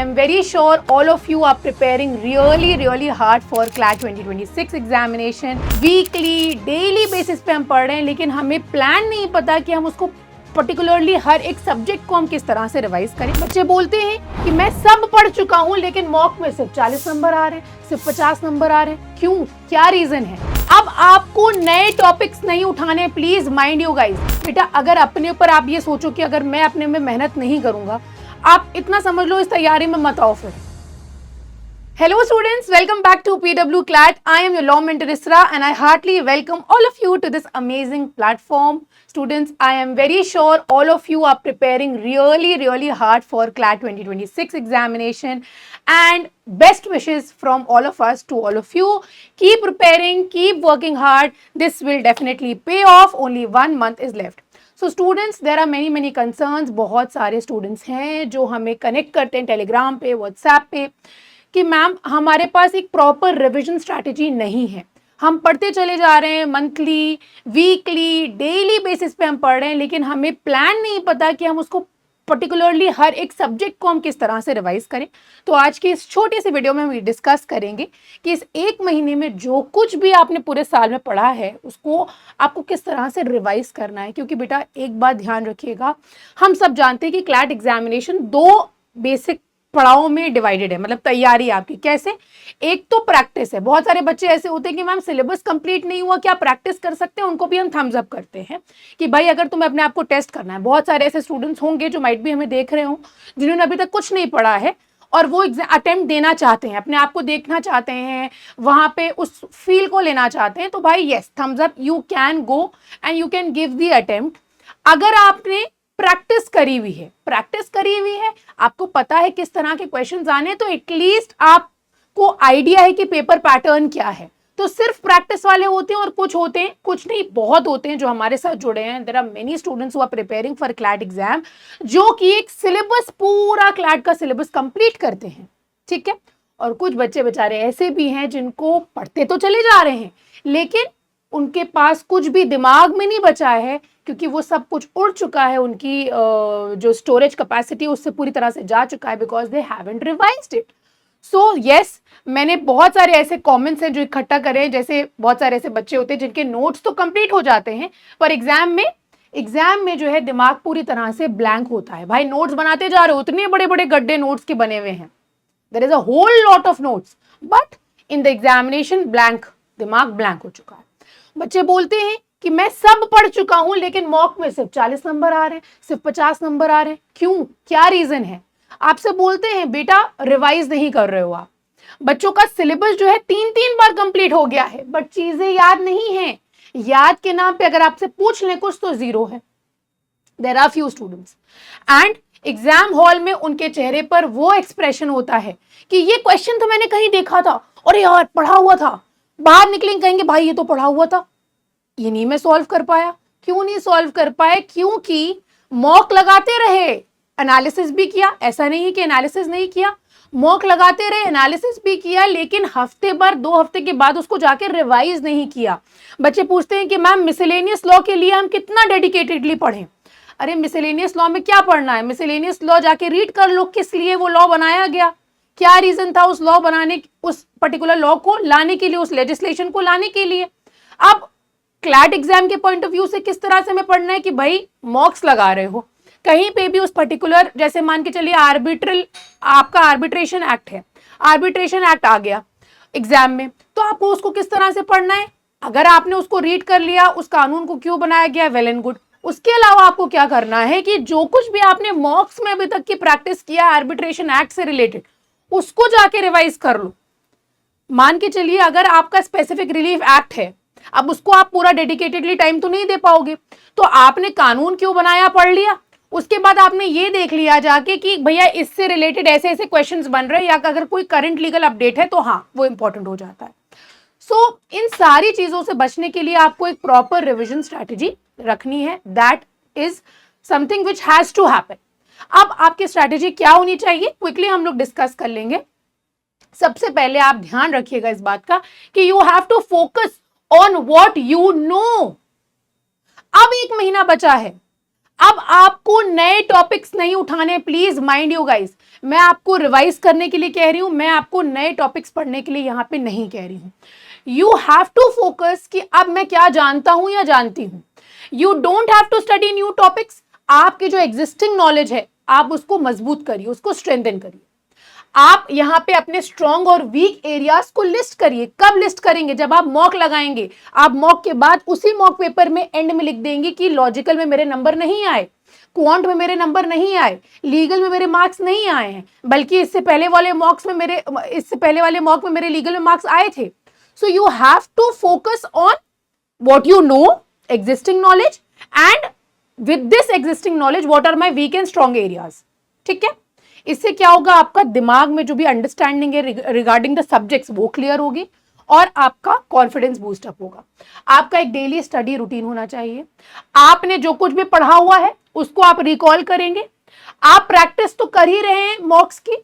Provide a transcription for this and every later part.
am very sure all of you are preparing really hard for CLAT 2026 examination. Weekly, daily basis पे हम पढ़ रहे हैं, लेकिन हमें प्लान नहीं पता कि हम उसको पर्टिकुलरली हर एक सब्जेक्ट को हम किस तरह से रिवाइज करें। बच्चे बोलते हैं कि मैं सब पढ़ चुका हूँ, लेकिन मॉक में सिर्फ 40 नंबर आ रहे हैं, सिर्फ 50 नंबर आ रहे हैं। क्यों? क्या रीजन है? अब आपको नए टॉपिक्स नहीं उठाने, प्लीज माइंड यू गाइस। बेटा अगर अपने ऊपर आप ये सोचो कि अगर मैं अपने में मेहनत नहीं करूंगा, आप इतना समझ लो इस तैयारी में मत आओ फिर। Hello students, welcome back to PW CLAT. I am your law mentor Isra and I heartily welcome all of you to this amazing platform. Students, I am very sure all of you are preparing really hard for CLAT 2026 examination and best wishes from all of us to all of you. Keep preparing, keep working hard. This will definitely pay off. Only 1 month is left. So students, there are many concerns. बहुत सारे students हैं जो हमें connect करते हैं Telegram पे, WhatsApp पे कि मैम हमारे पास एक प्रॉपर रिवीजन स्ट्रैटेजी नहीं है। हम पढ़ते चले जा रहे हैं, मंथली, वीकली, डेली बेसिस पे हम पढ़ रहे हैं, लेकिन हमें प्लान नहीं पता कि हम उसको पर्टिकुलरली हर एक सब्जेक्ट को हम किस तरह से रिवाइज करें। तो आज की इस छोटी सी वीडियो में हम डिस्कस करेंगे कि इस एक महीने में जो कुछ भी आपने पूरे साल में पढ़ा है उसको आपको किस तरह से रिवाइज करना है। क्योंकि बेटा एक बात ध्यान रखिएगा, हम सब जानते हैं कि क्लैट एग्जामिनेशन 2 बेसिक पड़ावों में डिवाइडेड है, मतलब तैयारी आपकी कैसे। एक तो प्रैक्टिस है। बहुत सारे बच्चे ऐसे होते हैं कि मैम सिलेबस कंप्लीट नहीं हुआ, क्या प्रैक्टिस कर सकते हैं? उनको भी हम थम्स अप करते हैं कि भाई अगर तुम्हें अपने आप को टेस्ट करना है। बहुत सारे ऐसे स्टूडेंट्स होंगे जो माइट भी हमें देख रहे हो, जिन्होंने अभी तक कुछ नहीं पढ़ा है और वो अटेम्प्ट देना चाहते हैं, अपने आप को देखना चाहते हैं, वहां पे उस फील को लेना चाहते हैं। तो भाई yes, thumbs up, you can go and you can give the attempt. अगर आपने प्रैक्टिस करी हुई है, आपको पता है किस तरह के क्वेश्चंस आने, तो एटलीस्ट आपको आइडिया है कि पेपर पैटर्न क्या है। तो सिर्फ प्रैक्टिस वाले होते हैं और कुछ होते हैं, कुछ नहीं बहुत होते हैं जो हमारे साथ जुड़े हैं। There are many students who are preparing for CLAT exam, जो कि एक सिलेबस, पूरा क्लैट का सिलेबस कंप्लीट करते हैं, ठीक है। और कुछ बच्चे बेचारे ऐसे भी हैं जिनको पढ़ते तो चले जा रहे हैं, लेकिन उनके पास कुछ भी दिमाग में नहीं बचा है, क्योंकि वो सब कुछ उड़ चुका है, उनकी जो स्टोरेज कैपेसिटी उससे पूरी तरह से जा चुका है, because they haven't revised it. So yes, मैंने बहुत सारे ऐसे कमेंट्स हैं जो इकट्ठा करे, जैसे बहुत सारे ऐसे बच्चे होते हैं जिनके नोट्स तो कंप्लीट हो जाते हैं, पर एग्जाम में जो है दिमाग पूरी तरह से ब्लैंक होता है। भाई नोट्स बनाते जा रहे हो, इतने बड़े गड्ढे नोट्स के बने हुए हैं, there is a whole lot of notes, but in the examination दिमाग ब्लैंक हो चुका है। बच्चे बोलते हैं कि मैं सब पढ़ चुका हूं, लेकिन मॉक में सिर्फ 40 नंबर आ रहे हैं, सिर्फ 50 नंबर आ रहे हैं। क्यों? क्या रीजन है? आपसे बोलते हैं बेटा रिवाइज नहीं कर रहे हो आप। बच्चों का सिलेबस जो है 3 बार कंप्लीट हो गया है, बट चीजें याद नहीं है। याद के नाम पे अगर आपसे पूछ लें कुछ तो जीरो है। There are few students and exam hall में उनके चेहरे पर वो एक्सप्रेशन होता है कि ये क्वेश्चन तो मैंने कहीं देखा था, और यार पढ़ा हुआ था। बाहर निकलेंगे कहेंगे भाई ये तो पढ़ा हुआ था, ये नहीं मैं सॉल्व कर पाया। क्यों नहीं सॉल्व कर पाए? क्योंकि मॉक लगाते रहे, एनालिसिस भी किया, ऐसा नहीं कि एनालिसिस नहीं किया, मॉक लगाते रहे, एनालिसिस भी किया, लेकिन हफ्ते भर 2 हफ्ते के बाद उसको जाके रिवाइज नहीं किया। बच्चे पूछते हैं कि मैम मिसलेनियस लॉ के लिए हम कितना डेडिकेटेडली पढ़ें। अरे मिसलेनियस लॉ में क्या पढ़ना है? मिसलेनियस लॉ जाके रीड कर लो, किस लिए वो लॉ बनाया गया, क्या रीजन था उस लॉ बनाने, उस पर्टिकुलर लॉ को लाने के लिए, उस लेजिस्लेशन को लाने के लिए। अब क्लैट एग्जाम के पॉइंट ऑफ व्यू से किस तरह से हमें पढ़ना है कि भाई मॉक्स लगा रहे हो, कहीं पे भी उस पर्टिकुलर, जैसे मान के चलिए आपका आर्बिट्रेशन एक्ट है, आर्बिट्रेशन एक्ट आ गया एग्जाम में, तो आपको उसको किस तरह से पढ़ना है? अगर आपने उसको रीड कर लिया, उस कानून को क्यों बनाया गया, वेल एंड गुड। उसके अलावा आपको क्या करना है कि जो कुछ भी आपने मॉक्स में अभी तक की प्रैक्टिस किया आर्बिट्रेशन एक्ट से रिलेटेड, उसको जाके रिवाइज कर लो। मान के चलिए अगर आपका स्पेसिफिक रिलीफ एक्ट है, अब उसको आप पूरा डेडिकेटेडली टाइम तो नहीं दे पाओगे, तो आपने कानून क्यों बनाया पढ़ लिया, उसके बाद आपने ये देख लिया जाके कि भैया इससे रिलेटेड ऐसे ऐसे क्वेश्चंस बन रहे हैं, या अगर कोई करंट लीगल अपडेट है तो हाँ वो इंपॉर्टेंट हो जाता है। सो इन सारी चीजों से बचने के लिए आपको एक प्रॉपर रिविजन स्ट्रैटेजी रखनी है, that is something which has to happen. अब आपकी स्ट्रैटेजी क्या होनी चाहिए, क्विकली हम लोग डिस्कस कर लेंगे। सबसे पहले आप ध्यान रखिएगा इस बात का कि you have to focus on what you know. अब 1 महीना बचा है, अब आपको नए टॉपिक्स नहीं उठाने, प्लीज माइंड यू गाइस, मैं आपको रिवाइज करने के लिए कह रही हूं, मैं आपको नए टॉपिक्स पढ़ने के लिए यहां पे नहीं कह रही हूं। यू हैव टू फोकस कि अब मैं क्या जानता हूं या जानती हूं। You don't have to study new topics. आपकी जो एग्जिस्टिंग नॉलेज है आप उसको मजबूत करिए, उसको स्ट्रेंथन करिए। आप यहां पे अपने स्ट्रॉन्ग और वीक एरियाज को लिस्ट करिए। कब लिस्ट करेंगे? जब आप मॉक लगाएंगे। आप मॉक के बाद उसी मॉक पेपर में एंड में लिख देंगे कि लॉजिकल में मेरे नंबर नहीं आए, क्वांट में मेरे नंबर नहीं आए, लीगल में मेरे मार्क्स नहीं आए हैं, बल्कि इससे पहले वाले मॉक में मेरे लीगल में मार्क्स आए थे। So you have to focus on what you know, existing knowledge, and with this existing knowledge what are my weak and strong areas। ठीक है, इससे क्या होगा, आपका दिमाग में जो भी अंडरस्टैंडिंग है रिगार्डिंग द सब्जेक्ट्स वो क्लियर होगी और आपका कॉन्फिडेंस बूस्ट अप होगा। आपका एक डेली स्टडी रूटीन होना चाहिए। आपने जो कुछ भी पढ़ा हुआ है उसको आप रिकॉल करेंगे। आप प्रैक्टिस तो कर ही रहे हैं मॉक्स की,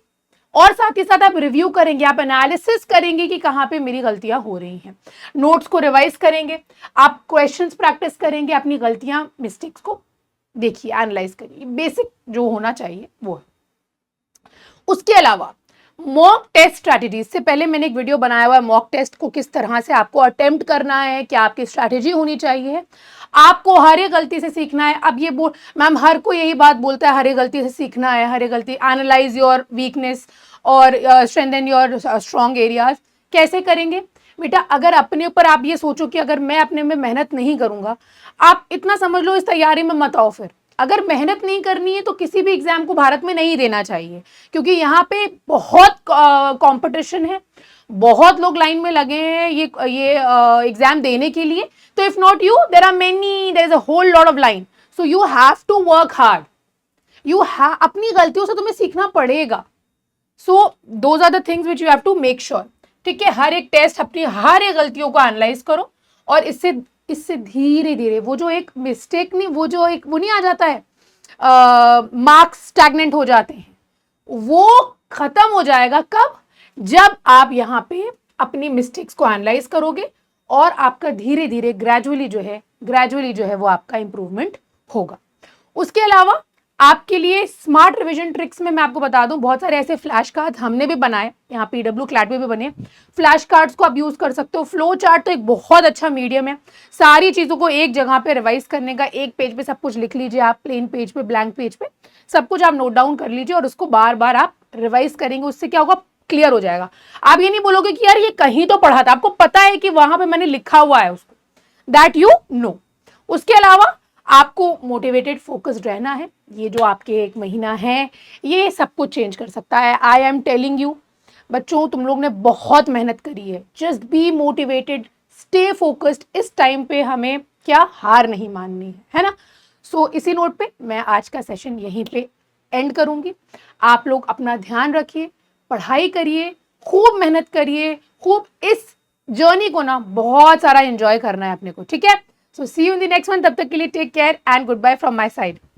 और साथ ही साथ आप रिव्यू करेंगे, आप एनालिसिस करेंगे कि कहां पे मेरी गलतियां हो रही हैं। नोट्स को रिवाइज करेंगे, आप क्वेश्चंस प्रैक्टिस करेंगे, अपनी गलतियां मिस्टेक्स को देखिए, एनालाइज करिए। बेसिक जो होना चाहिए वो है। उसके अलावा मॉक टेस्ट स्ट्रैटेजी से पहले मैंने एक वीडियो बनाया हुआ है, मॉक टेस्ट को किस तरह से आपको अटेम्प्ट करना है, क्या आपकी स्ट्रैटेजी होनी चाहिए। आपको हर एक गलती से सीखना है। अब ये मैम हर कोई यही बात बोलता है, हर एक गलती से सीखना है, हर एक गलती, एनालाइज योर वीकनेस और स्ट्रेंथन योर स्ट्रॉन्ग एरियाज। कैसे करेंगे बेटा? अगर अपने ऊपर आप ये सोचो कि अगर मैं अपने में मेहनत नहीं करूंगा, आप इतना समझ लो इस तैयारी में मत आओ। फिर अगर मेहनत नहीं करनी है तो किसी भी एग्जाम को भारत में नहीं देना चाहिए, क्योंकि यहाँ पे बहुत कंपटीशन है, बहुत लोग लाइन में लगे हैं ये एग्जाम देने के लिए। तो if not you, there is a whole lot of line. So you have to work hard. अपनी गलतियों से तुम्हें सीखना पड़ेगा। So those are the things which you have to make sure. ठीक है, हर एक टेस्ट अपनी हर एक गलतियों को एनालाइज करो, और इससे धीरे धीरे वो जो एक मिस्टेक नहीं, वो जो एक वो नहीं आ जाता है, मार्क्स स्टैग्नेंट हो जाते हैं, वो खत्म हो जाएगा। कब? जब आप यहाँ पे अपनी मिस्टेक्स को एनालाइज करोगे और आपका धीरे धीरे ग्रेजुअली जो है वो आपका इंप्रूवमेंट होगा। उसके अलावा आपके लिए स्मार्ट रिवीजन ट्रिक्स में मैं आपको बता दूं, बहुत सारे ऐसे फ्लैश कार्ड हमने भी बनाए, यहाँ पीडब्ल्यू क्लैट में भी बने। फ्लैश कार्ड्स को आप यूज कर सकते हो। फ्लो चार्ट तो एक बहुत अच्छा मीडियम है, सारी चीजों को एक जगह पे रिवाइज करने का। एक पेज पे सब कुछ लिख लीजिए आप, प्लेन पेज पे, ब्लैंक पेज पे सब कुछ आप नोट डाउन कर लीजिए और उसको बार बार आप रिवाइज करेंगे। उससे क्या होगा, क्लियर हो जाएगा। आप ये नहीं बोलोगे कि यार ये कहीं तो पढ़ा था, आपको पता है कि वहां पे मैंने लिखा हुआ है उसको, दैट यू नो। उसके अलावा आपको मोटिवेटेड फोकस्ड रहना है। ये जो आपके एक महीना है ये सब कुछ चेंज कर सकता है। आई एम टेलिंग यू बच्चों, तुम लोग ने बहुत मेहनत करी है। Just be motivated, stay focused. इस टाइम पे हमें क्या हार नहीं माननी है ना। सो इसी नोट पे मैं आज का सेशन यहीं पे एंड करूंगी। आप लोग अपना ध्यान रखिए, पढ़ाई करिए, खूब मेहनत करिए, खूब इस जर्नी को ना बहुत सारा एंजॉय करना है अपने को। ठीक है, so see you in the next one. तब तक के लिए take care and good bye from my side.